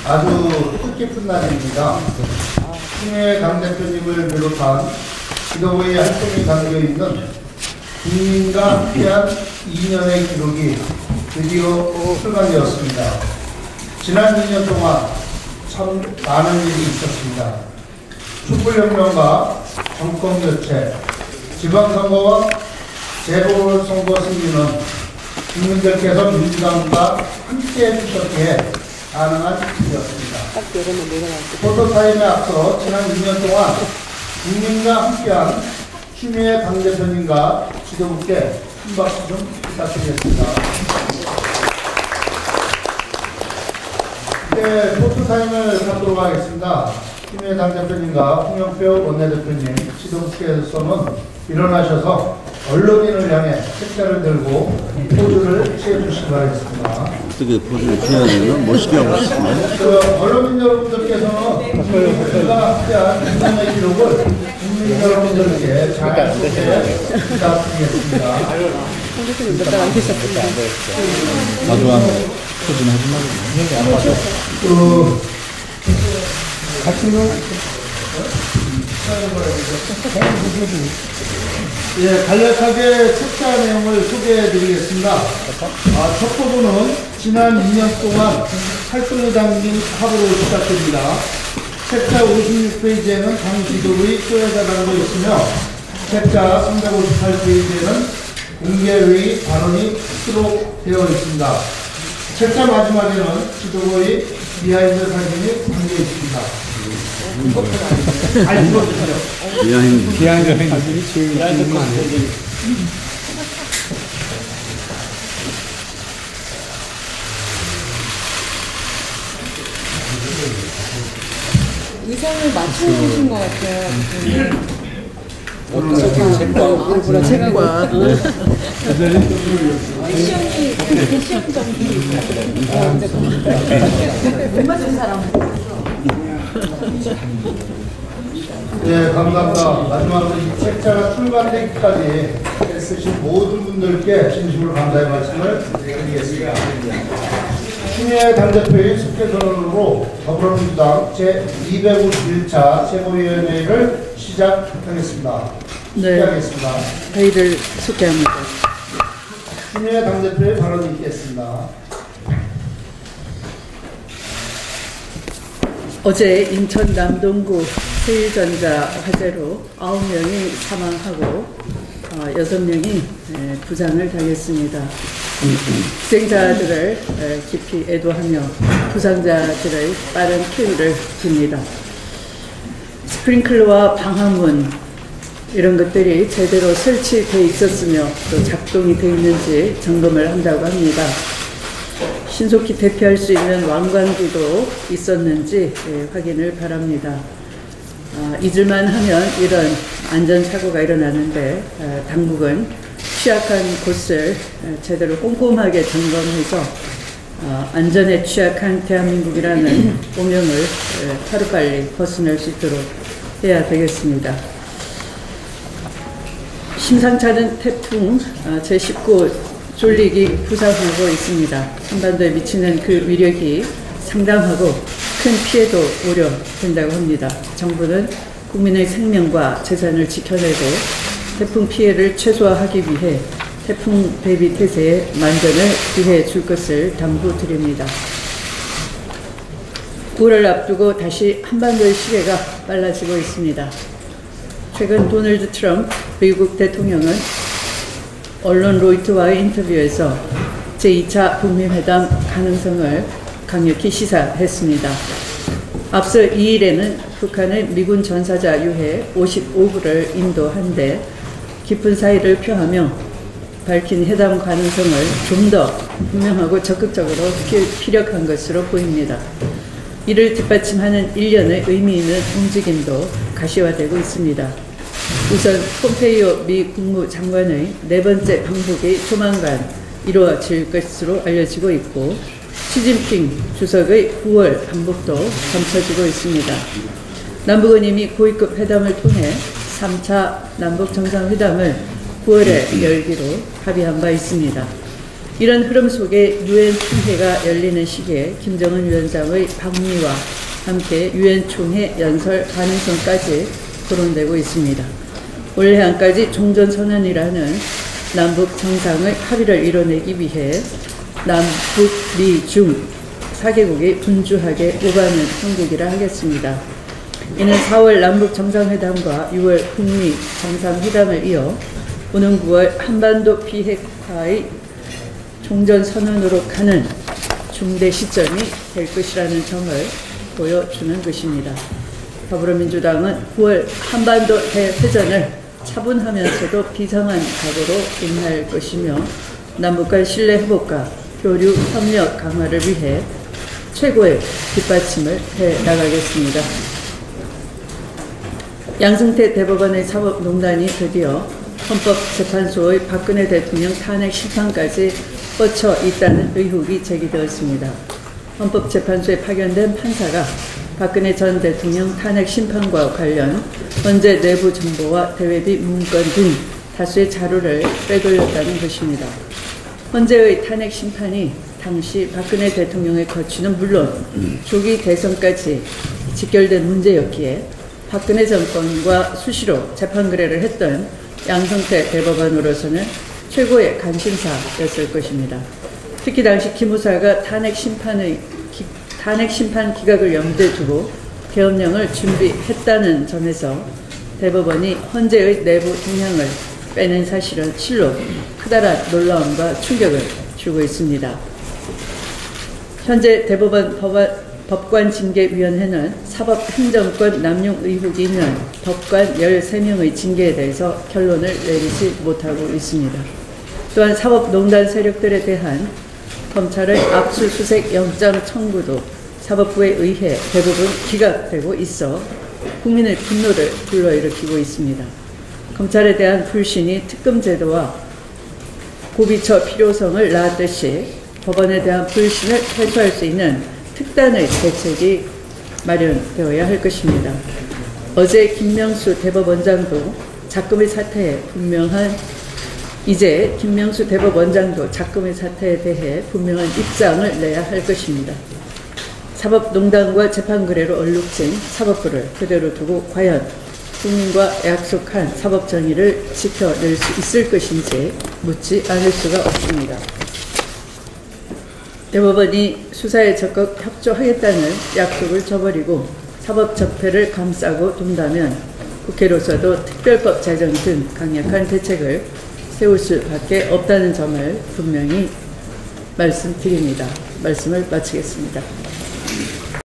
아주 뜻깊은 날입니다. 추미애 당 대표님을 비롯한 지도부의 활동이 담겨있는 국민과 함께한 2년의 기록이 드디어 출간되었습니다. 지난 2년 동안 참 많은 일이 있었습니다. 촛불혁명과 정권교체, 지방선거와 재보궐선거 승리는 국민들께서 민주당과 함께 해주셨기에 가능한 일이었습니다. 포토타임에 앞서 지난 2년 동안 국민과 함께한 추미애 당대표님과 지도부께 큰 박수 좀 부탁드리겠습니다. 네, 포토타임을 갖도록 하겠습니다. 추미애 당대표님과 홍영표 원내대표님, 지도부께서는 일어나셔서 언론인을 향해 책자를 들고 포즈를 취해주시기 바라겠습니다. 어떻게 포즈를 취해야 되나? 멋있게 하고 싶습니다. 언론인 여러분들께서는 국민과 함께한 인간의 기록을 국민 여러분들께 잘 소개해 부탁드리겠습니다. 과도한 포즈는 하지 말고. 예, 간략하게 책자 내용을 소개해 드리겠습니다. 첫 부분은 지난 2년 동안 활동이 담긴 합으로 시작됩니다. 책자 56페이지에는 당 지도부의 소회가 담겨 있으며 책자 358페이지에는 공개의 발언이 수록되어 있습니다. 책자 마지막에는 지도부의 비하인드 사진이 담겨 있습니다. 잘 읽어주세요. 비하인드 사진이 제일 궁금하네요. 의상을 맞춰주신 것 같아요. 책과 패션적인 못 맞춘 사람. 네, 감사합니다. 마지막으로 이 책자가 출간되기까지 애쓰신 모든 분들께 진심으로 감사의 말씀을 드리겠습니다. 추미애 당대표의 숙제선언으로 더불어민주당 제251차 최고위원회를 시작하겠습니다. 네. 시작하겠습니다. 회의를 소개합니다. 추미애 당대표의 발언이 있겠습니다. 어제 인천 남동구 세일전자 화재로 9명이 사망하고 6명이 부상을 당했습니다. 희생자들을 깊이 애도하며 부상자들의 빠른 쾌유를 빕니다. 스프링클러와 방화문 이런 것들이 제대로 설치되어 있었으며 또 작동이 되어 있는지 점검을 한다고 합니다. 신속히 대피할 수 있는 왕관구도 있었는지 확인을 바랍니다. 잊을만 하면 이런 안전사고가 일어나는데 당국은 취약한 곳을 제대로 꼼꼼하게 점검해서 안전에 취약한 대한민국이라는 오명을 하루빨리 벗어날 수 있도록 해야 되겠습니다. 심상치 않은 태풍 제19 졸리기 부상하고 있습니다. 한반도에 미치는 그 위력이 상당하고 큰 피해도 우려된다고 합니다. 정부는 국민의 생명과 재산을 지켜내고 태풍 피해를 최소화하기 위해 태풍 대비 태세에 만전을 기해 줄 것을 당부드립니다. 9월을 앞두고 다시 한반도의 시계가 빨라지고 있습니다. 최근 도널드 트럼프 미국 대통령은 언론 로이터와의 인터뷰에서 제2차 북미회담 가능성을 강력히 시사했습니다. 앞서 2일에는 북한의 미군 전사자 유해 55구를 인도한 데 깊은 사의를 표하며 밝힌 회담 가능성을 좀 더 분명하고 적극적으로 피력한 것으로 보입니다. 이를 뒷받침하는 일련의 의미 있는 움직임도 가시화되고 있습니다. 우선 폼페이오 미 국무장관의 4번째 방북이 조만간 이루어질 것으로 알려지고 있고 시진핑 주석의 9월 방북도 감춰지고 있습니다. 남북은 이미 고위급 회담을 통해 3차 남북정상회담을 9월에 열기로 합의한 바 있습니다. 이런 흐름 속에 유엔 총회가 열리는 시기에 김정은 위원장의 방미와 함께 유엔 총회 연설 가능성까지 거론되고 있습니다. 올해 안까지 종전선언이라는 남북 정상의 합의를 이뤄내기 위해 남북, 미, 중 4개국이 분주하게 오가는 형국이라 하겠습니다. 이는 4월 남북 정상회담과 6월 북미 정상회담을 이어 오는 9월 한반도 비핵화의 종전선언으로 가는 중대 시점이 될 것이라는 점을 보여주는 것입니다. 더불어민주당은 9월 한반도 대회전을 차분하면서도 비상한 각오로 임할 것이며 남북 간 신뢰 회복과 교류 협력 강화를 위해 최고의 뒷받침을 해 나가겠습니다. 양승태 대법원의 사법농단이 드디어 헌법재판소의 박근혜 대통령 탄핵 심판까지 뻗쳐 있다는 의혹이 제기되었습니다. 헌법재판소에 파견된 판사가 박근혜 전 대통령 탄핵 심판과 관련 헌재 내부 정보와 대외비 문건 등 다수의 자료를 빼돌렸다는 것입니다. 헌재의 탄핵 심판이 당시 박근혜 대통령의 거취는 물론 조기 대선까지 직결된 문제였기에 박근혜 정권과 수시로 재판 거래를 했던 양승태 대법원으로서는 최고의 관심사였을 것입니다. 특히 당시 기무사가 탄핵 심판 기각을 염두에 두고 계엄령을 준비했다는 점에서 대법원이 헌재의 내부 동향을 빼낸 사실은 실로 크다란 놀라움과 충격을 주고 있습니다. 현재 대법원 법관징계위원회는 사법행정권 남용 의혹이 있는 법관 13명의 징계에 대해서 결론을 내리지 못하고 있습니다. 또한 사법농단 세력들에 대한 검찰의 압수수색 영장 청구도 사법부에 의해 대부분 기각되고 있어 국민의 분노를 불러일으키고 있습니다. 검찰에 대한 불신이 특검 제도와 고비처 필요성을 낳았듯이 법원에 대한 불신을 해소할 수 있는 특단의 대책이 마련되어야 할 것입니다. 어제 김명수 대법원장도 작금의 사태에 이제 김명수 대법원장도 작금의 사태에 대해 분명한 입장을 내야 할 것입니다. 사법농단과 재판거래로 얼룩진 사법부를 그대로 두고 과연 국민과 약속한 사법정의를 지켜낼 수 있을 것인지 묻지 않을 수가 없습니다. 대법원이 수사에 적극 협조하겠다는 약속을 저버리고 사법적폐를 감싸고 돈다면 국회로서도 특별법 제정 등 강력한 대책을 세울 수밖에 없다는 점을 분명히 말씀드립니다. 말씀을 마치겠습니다.